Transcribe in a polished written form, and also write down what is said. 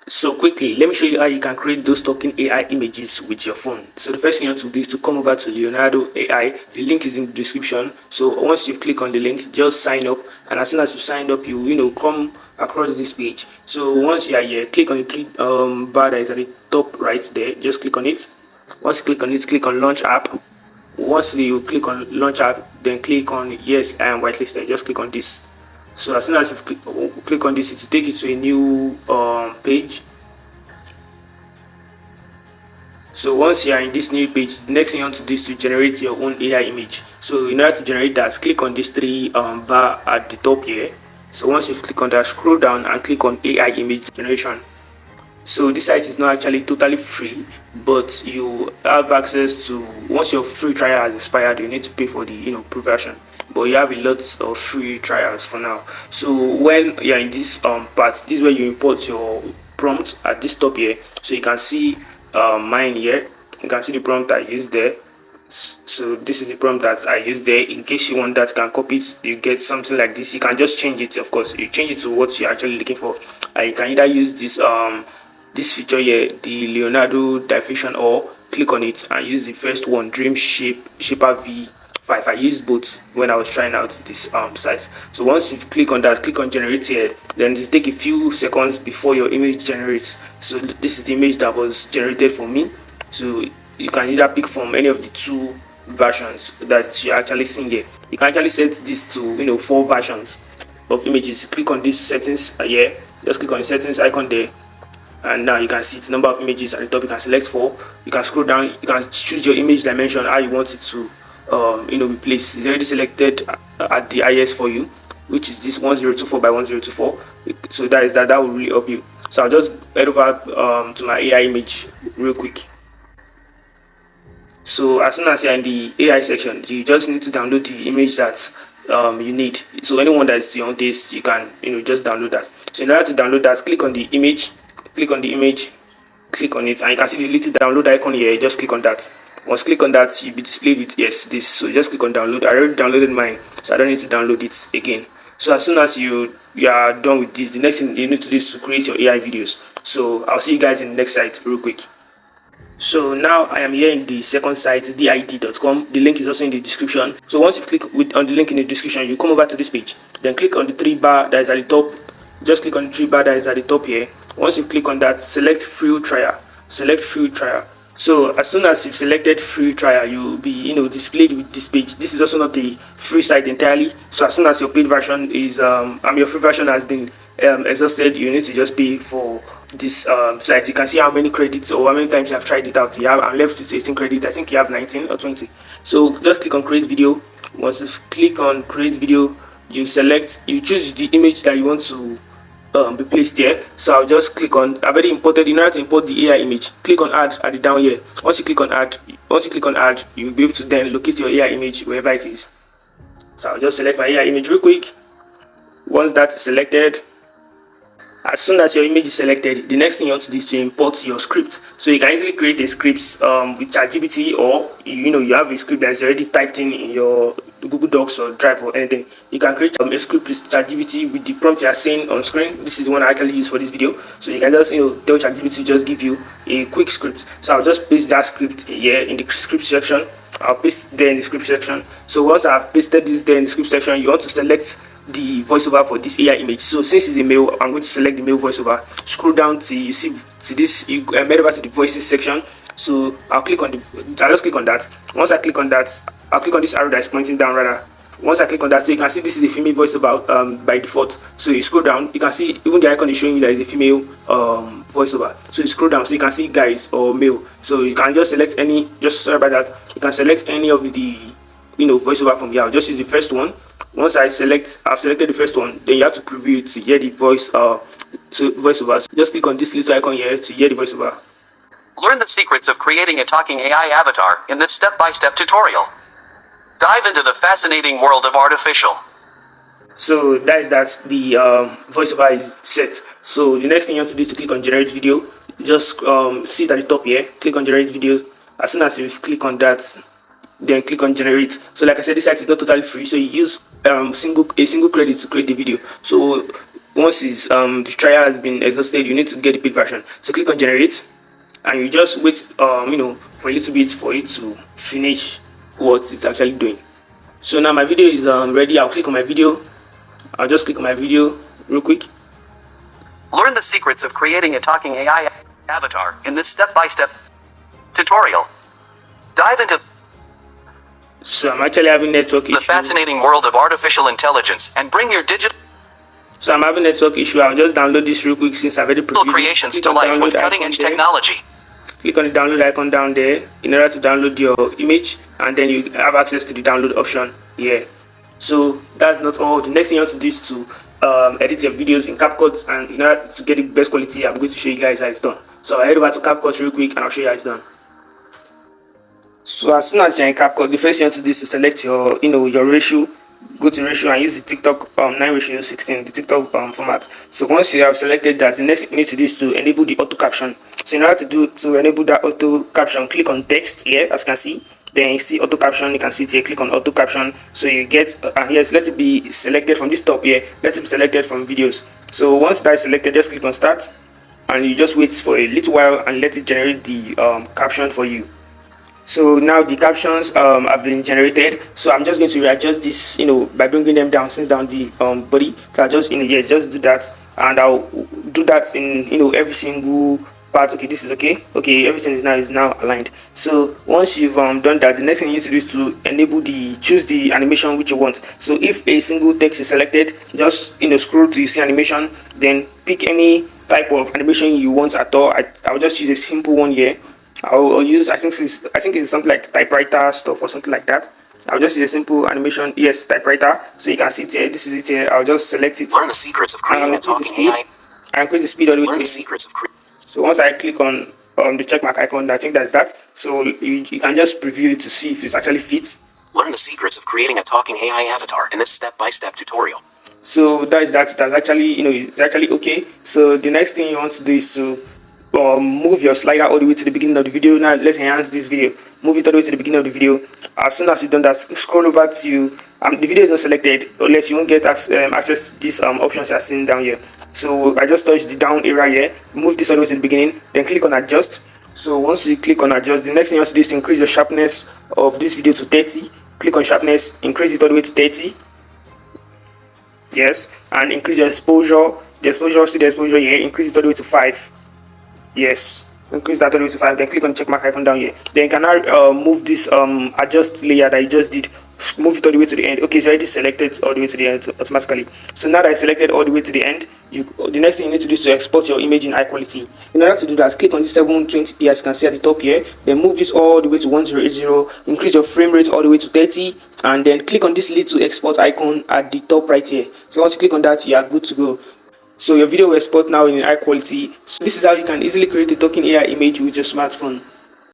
So quickly, let me show you how you can create those talking AI images with your phone. So the first thing you have to do is to come over to Leonardo AI. The link is in the description. So once you click on the link, just sign up. And as soon as you signed up, you come across this page. So once you are here, click on the three bar that is at the top right there. Just click on it. Once you click on it, click on launch app. Once you click on launch app, then click on yes, I am whitelisted. Just click on this. So as soon as you click on this, it will take you to a new page. So once you are in this new page, the next thing you want to do is to generate your own AI image. So in order to generate that, click on this three bar at the top here. So once you click on that, scroll down and click on AI image generation. So this site is not actually totally free, but you have access to, once your free trial has expired, you need to pay for the pro version. But you have a lot of free trials for now. So when you're in this part, this is where you import your prompt at this top here. So you can see mine here. You can see the prompt I used there. So this is the prompt that I used there. In case you want that, you can copy it, you get something like this. You can just change it. Of course, you change it to what you're actually looking for. You can either use this feature here, the Leonardo diffusion, or click on it and use the first one, Dream Shaper V5. I used both when I was trying out this site. So once you click on that, click on generate here, then it take a few seconds before your image generates. So this is the image that was generated for me. So you can either pick from any of the two versions that you're actually seeing here. You can actually set this to 4 versions of images. Click on this settings here, just click on the settings icon there, and now you can see the number of images at the top. You can select 4. You can scroll down, you can choose your image dimension, how you want it to be placed. It's already selected at the highest for you, which is this 1024 by 1024. So that will really help you. So I'll just head over to my AI image real quick. So as soon as you're in the AI section, you just need to download the image that you need. So anyone that is to your own taste, you can just download that. So in order to download that, click on the image, click on it, and you can see the little download icon here. Just click on that. Once click on that, you'll be displayed with yes this. So just click on download. I already downloaded mine, so I don't need to download it again. So as soon as you are done with this, the next thing you need to do is to create your AI videos. So I'll see you guys in the next site real quick. So now I am here in the second site, dit.com. The link is also in the description. So once you click on the link in the description, you come over to this page. Then click on the 3 bar that is at the top. Just click on the 3 bar that is at the top here. Once you click on that, select free trial. Select free trial. So as soon as you've selected free trial, you'll be displayed with this page. This is also not a free site entirely. So as soon as your paid version is your free version has been exhausted, you need to just pay for this site. You can see how many credits or how many times you have tried it out. I'm left with 18 credits. I think you have 19 or 20. So just click on create video. Once you click on create video, you choose the image that you want to be placed here. So I'll just click on, I've already imported. In order to import the AI image, click on add at the down here. Once you click on add, you'll be able to then locate your AI image wherever it is. So I'll just select my AI image real quick. Once that's selected, as soon as your image is selected, the next thing you want to do is to import your script. So you can easily create a script with ChatGPT, or you have a script that's already typed in your Google Docs or Drive or anything. You can create a script with ChatGPT with the prompt you are seeing on screen. This is the one I actually use for this video. So you can just tell ChatGPT to just give you a quick script. So I'll just paste that script here in the script section. I'll paste there in the script section. So once I've pasted this there in the script section, you want to select the voiceover for this AI image. So since it's a male, I'm going to select the male voiceover. Scroll down till you see to this, you head over to the voices section. So I'll just click on that. Once I click on that, I'll click on this arrow that's pointing down rather. Once I click on that, so you can see this is a female voiceover by default. So you scroll down, you can see even the icon is showing you that is a female voiceover. So you scroll down, so you can see guys or male. So you can just select any, just sorry about that, you can select any of the voiceover from here. I'll just use the first one. Once I've selected the first one, then you have to preview it to hear the voiceover. So just click on this little icon here to hear the voiceover. Learn the secrets of creating a talking AI avatar in this step-by-step tutorial. Dive into the fascinating world of artificial. So that is the voiceover is set. So the next thing you have to do is to click on generate video. Just see it at the top here. Click on generate video. As soon as you click on that, then click on generate. So like I said, this site is not totally free. So you use a single credit to create the video. So once it's the trial has been exhausted, you need to get the paid version. So click on generate, and you just wait for a little bit for it to finish what it's actually doing. So now my video is ready. I'll click on my video. I'll just click on my video real quick. Learn the secrets of creating a talking AI avatar in this step-by-step tutorial. Dive into So I'm actually having network issue. the fascinating world of artificial intelligence and bring your digital So I'm having network issue. I'll just download this real quick since I've already previewed. creations to life with cutting-edge technology. Click on the download icon down there in order to download your image, and then you have access to the download option here. So that's not all. The next thing you want to do is to edit your videos in CapCut, and in order to get the best quality, I'm going to show you guys how it's done. So I'll head over to CapCut real quick and I'll show you how it's done. So as soon as you're in CapCut, the first thing you want to do is to select your your ratio. Go to ratio and use the TikTok 9:16, the TikTok format. So once you have selected that, the next thing you need to do is to enable the auto caption. So in order to enable that auto caption, click on text here, as you can see. Then you see auto caption. You can see it here. Click on auto caption. So you get yes, let it be selected from this top here. Let it be selected from videos. So once that is selected, just click on start, and you just wait for a little while and let it generate the caption for you. So now the captions have been generated. So I'm just going to readjust this by bringing them down since down the body. So I just yes, just do that, and I'll do that in every single part. Okay, this is okay. Everything is now aligned. So once you've done that, the next thing you need to do is to enable choose the animation which you want. So if a single text is selected, just scroll to see animation, then pick any type of animation you want at all. I'll just use a simple one here. I'll use I think it's something like typewriter stuff or something like that. I'll just use a simple animation. Yes, typewriter. So you can see it here. This is it here. I'll just select it. Learn the secrets of creating a talking AI. And increase the speed all the way Learn to the secrets of creating. So once I click on the check mark icon, I think that's that. So you can just preview it to see if it actually fits. Learn the secrets of creating a talking AI avatar in this step-by-step tutorial. So that's actually it's actually okay. So the next thing you want to do is to move your slider all the way to the beginning of the video. Now let's enhance this video. Move it all the way to the beginning of the video. As soon as you've done that, scroll over to the video is not selected unless you won't get access to these options you are seeing down here. So I just touched the down area here. Move this all the way to the beginning. Then click on adjust. So once you click on adjust, the next thing you want to do is to increase the sharpness of this video to 30. Click on sharpness, increase it all the way to 30. Yes, and increase your exposure. The exposure here. Increase it all the way to 5. Yes, increase that all the way to 5. Then click on check mark icon down here. Then you can now move this adjust layer that you just did. Move it all the way to the end. Okay, it's already selected all the way to the end automatically. So now that I selected all the way to the end, the next thing you need to do is to export your image in high quality. In order to do that, click on this 720p as you can see at the top here. Then move this all the way to 1080. Increase your frame rate all the way to 30, and then click on this little export icon at the top right here. So once you click on that, you are good to go. So your video will export now in high quality. So this is how you can easily create a talking AI image with your smartphone.